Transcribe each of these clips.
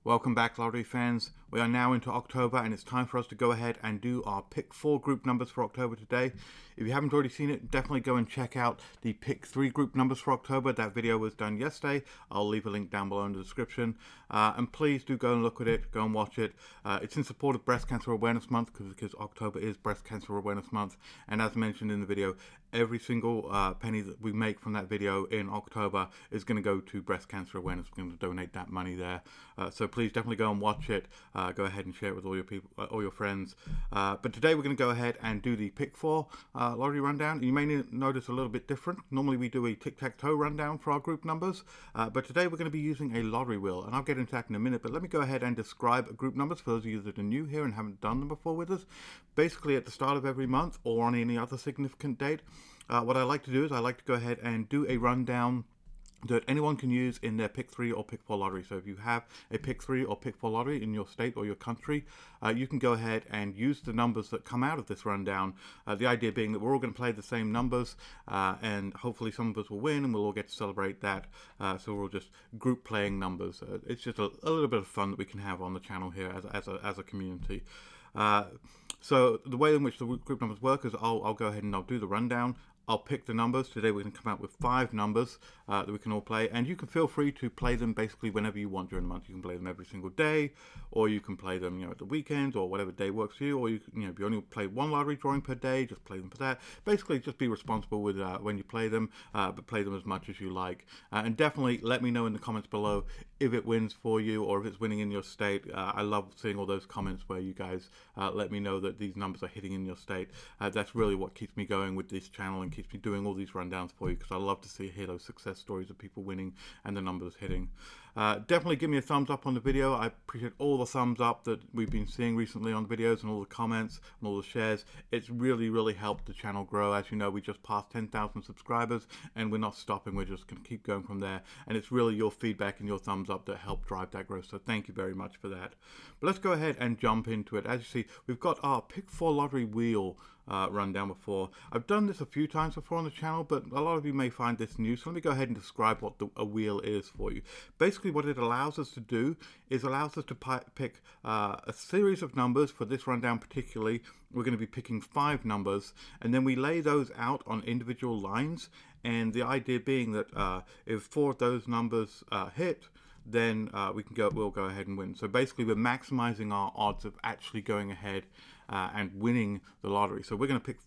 Welcome back, lottery fans. We are now into October and it's time for us to go ahead and do our pick 4 group numbers for October today. If you haven't already seen it, definitely go and check out the pick 3 group numbers for October. That video was done yesterday. I'll leave a link down below in the description. And please do go and look at it, go and watch it. It's in support of Breast Cancer Awareness Month because October is Breast Cancer Awareness Month. And as mentioned in the video, every single penny that we make from that video in October is going to go to breast cancer awareness. We're going to donate that money there. So please definitely go and watch it. Go ahead and share it with all your people, all your friends. But today we're going to go ahead and do the pick 4 lottery rundown. You may notice a little bit different. Normally we do a tic-tac-toe rundown for our group numbers, but today we're going to be using a lottery wheel, and I'll get into that in a minute. But let me go ahead and describe group numbers for those of you that are new here and haven't done them before with us. Basically, at the start of every month or on any other significant date, what I like to do is I like to go ahead and do a rundown that anyone can use in their pick 3 or pick 4 lottery. So if you have a pick 3 or pick 4 lottery in your state or your country, you can go ahead and use the numbers that come out of this rundown. The idea being that we're all going to play the same numbers, and hopefully some of us will win and we'll all get to celebrate that. So we're all just group playing numbers. It's just a little bit of fun that we can have on the channel here as a community. So the way in which the group numbers work is I'll go ahead and I'll do the rundown. I'll pick the numbers. Today we're going to come out with 5 numbers that we can all play, and you can feel free to play them basically whenever you want during the month. You can play them every single day, or you can play them, at the weekends or whatever day works for you. Or if you only play one lottery drawing per day, just play them for that. Basically, just be responsible with when you play them, but play them as much as you like. And definitely let me know in the comments below if it wins for you or if it's winning in your state. I love seeing all those comments where you guys let me know that these numbers are hitting in your state. That's really what keeps me going with this channel and keeps me doing all these rundowns for you, because I love to hear those success stories of people winning and the numbers hitting. Definitely give me a thumbs up on the video. I appreciate all the thumbs up that we've been seeing recently on the videos and all the comments and all the shares. It's really helped the channel grow. As you know, we just passed 10,000 subscribers and we're not stopping. We're just going to keep going from there. And it's really your feedback and your thumbs up that help drive that growth. So thank you very much for that. But let's go ahead and jump into it. As you see, we've got our pick 4 lottery wheel rundown before. I've done this a few times before on the channel, but a lot of you may find this new. So let me go ahead and describe what a wheel is for you. Basically, what it allows us to do is allows us to pick a series of numbers. For this rundown particularly, we're going to be picking 5 numbers, and then we lay those out on individual lines. And the idea being that if 4 of those numbers hit, then we'll go ahead and win. So basically, we're maximizing our odds of actually going ahead and winning the lottery. So we're going to pick,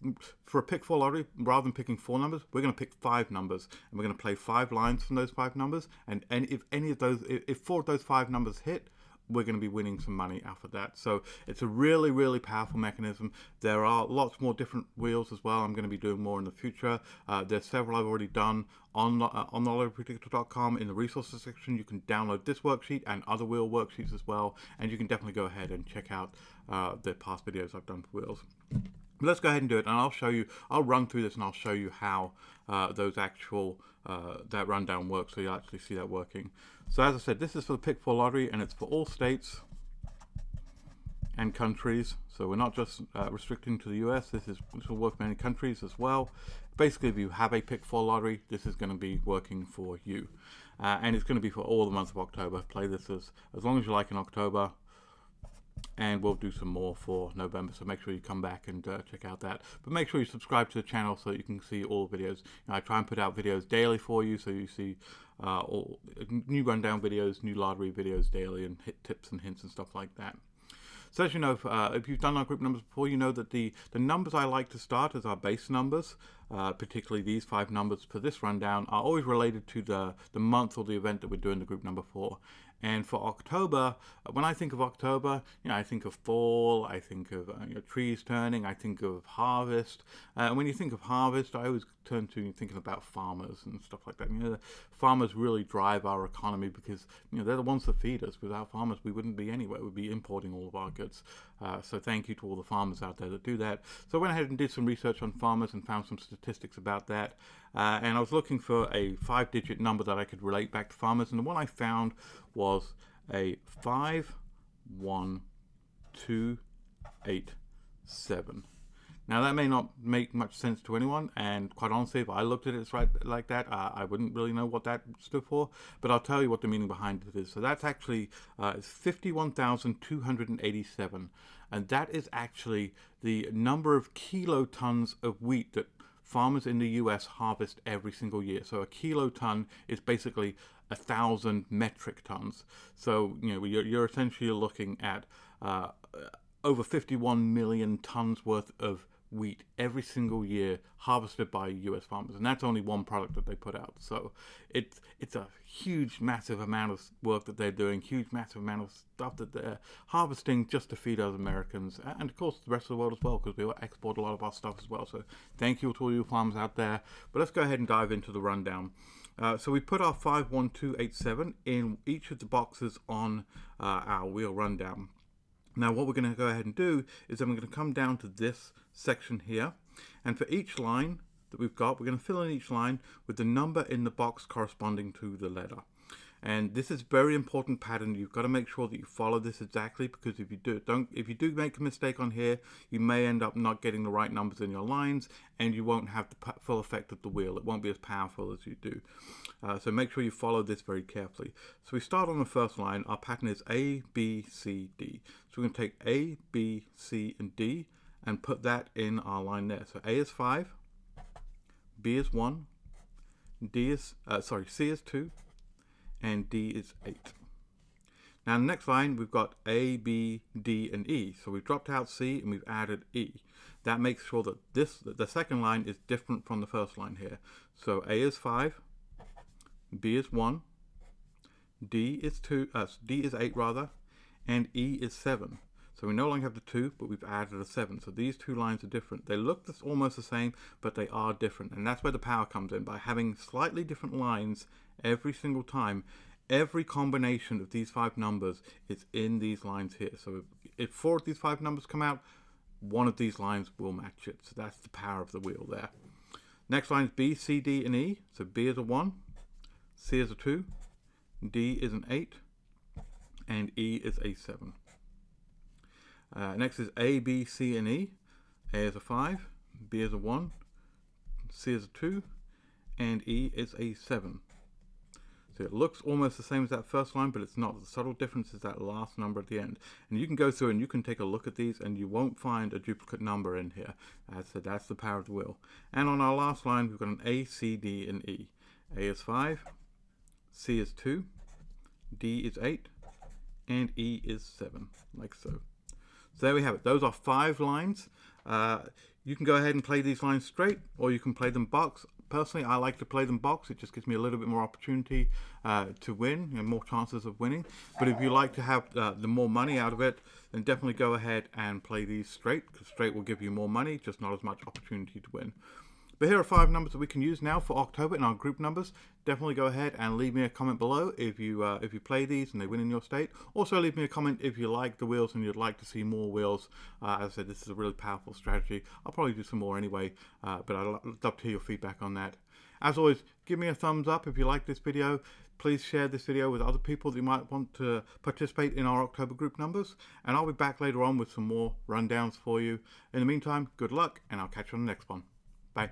for a pick 4 lottery, rather than picking 4 numbers, we're going to pick 5 numbers, and we're going to play 5 lines from those 5 numbers. And if 4 of those 5 numbers hit, we're going to be winning some money off of that. So it's a really powerful mechanism. There are lots more different wheels as well. I'm going to be doing more in the future. There's several I've already done on Predictor.com. In the resources section, you can download this worksheet and other wheel worksheets as well, and you can definitely go ahead and check out the past videos I've done for wheels. Let's go ahead and do it, and I'll show you. I'll run through this and I'll show you how that rundown works, so you'll actually see that working. So as I said, this is for the pick 4 lottery, and it's for all states and countries. So we're not just restricting to the US. This will work for many countries as well. Basically, if you have a pick 4 lottery, this is going to be working for you, and it's going to be for all the month of October. Play this as long as you like in October. And we'll do some more for November, so make sure you come back and check out that. But make sure you subscribe to the channel so that you can see all the videos. I try and put out videos daily for you, so you see all new rundown videos, new lottery videos daily, and hit tips and hints and stuff like that. So as you know, if you've done our group numbers before, you know that the numbers I like to start as our base numbers, particularly these 5 numbers for this rundown, are always related to the month or the event that we're doing the group number for. And for October, when I think of October, I think of fall, I think of trees turning, I think of harvest. And when you think of harvest, I always turn to thinking about farmers and stuff like that. The farmers really drive our economy because they're the ones that feed us. Without farmers, we wouldn't be anywhere. We'd be importing all of our goods. So thank you to all the farmers out there that do that. So I went ahead and did some research on farmers and found some statistics about that. And I was looking for a 5-digit number that I could relate back to farmers, and the one I found was a 51287. Now that may not make much sense to anyone, and quite honestly, if I looked at it right like that, I wouldn't really know what that stood for, but I'll tell you what the meaning behind it is. So that's actually it's 51,287, and that is actually the number of kilotons of wheat that farmers in the US harvest every single year. So a kiloton is basically 1,000 metric tons. So you're essentially looking at over 51 million tons worth of wheat every single year harvested by US farmers, and that's only one product that they put out. So it's a huge, massive amount of work that they're doing, huge, massive amount of stuff that they're harvesting just to feed us Americans, and of course the rest of the world as well, because we export a lot of our stuff as well. So thank you to all you farmers out there. But let's go ahead and dive into the rundown. So we put our 51287 in each of the boxes on our wheel rundown. Now what we're going to go ahead and do is then we're going to come down to this section here, and for each line that we've got, we're going to fill in each line with the number in the box corresponding to the letter. And this is a very important pattern. You've got to make sure that you follow this exactly, because if you do make a mistake on here, you may end up not getting the right numbers in your lines, and you won't have the full effect of the wheel. It won't be as powerful as you do. So make sure you follow this very carefully. So we start on the first line. Our pattern is A, B, C, D. So we're going to take A, B, C, and D and put that in our line there. So A is 5, B is 1, C is 2, and D is 8. Now in the next line we've got A, B, D, and E. So we've dropped out C and we've added E. That makes sure that the second line is different from the first line here. So A is 5, B is 1, D is 8 rather, and E is 7. So we no longer have the 2, but we've added a 7. So these two lines are different. They look almost the same, but they are different. And that's where the power comes in. By having slightly different lines every single time, every combination of these 5 numbers is in these lines here. So if 4 of these 5 numbers come out, one of these lines will match it. So that's the power of the wheel there. Next line is B, C, D, and E. So B is a 1, C is a 2, D is an 8, and E is a 7. Next is A, B, C, and E. A is a 5, B is a 1, C is a 2, and E is a 7. So it looks almost the same as that first line, but it's not. The subtle difference is that last number at the end. And you can go through and you can take a look at these and you won't find a duplicate number in here. So that's the power of the wheel. And on our last line, we've got an A, C, D, and E. A is 5, C is 2, D is 8, and E is 7, like so. So there we have it. Those are 5 lines. You can go ahead and play these lines straight, or you can play them box. Personally, I like to play them box. It just gives me a little bit more opportunity to win, more chances of winning. But if you like to have the more money out of it, then definitely go ahead and play these straight, because straight will give you more money, just not as much opportunity to win. But here are 5 numbers that we can use now for October in our group numbers. Definitely go ahead and leave me a comment below if you play these and they win in your state. Also leave me a comment if you like the wheels and you'd like to see more wheels. As I said, this is a really powerful strategy. I'll probably do some more anyway, but I'd love to hear your feedback on that. As always, give me a thumbs up if you like this video. Please share this video with other people that you might want to participate in our October group numbers. And I'll be back later on with some more rundowns for you. In the meantime, good luck, and I'll catch you on the next one. Bye.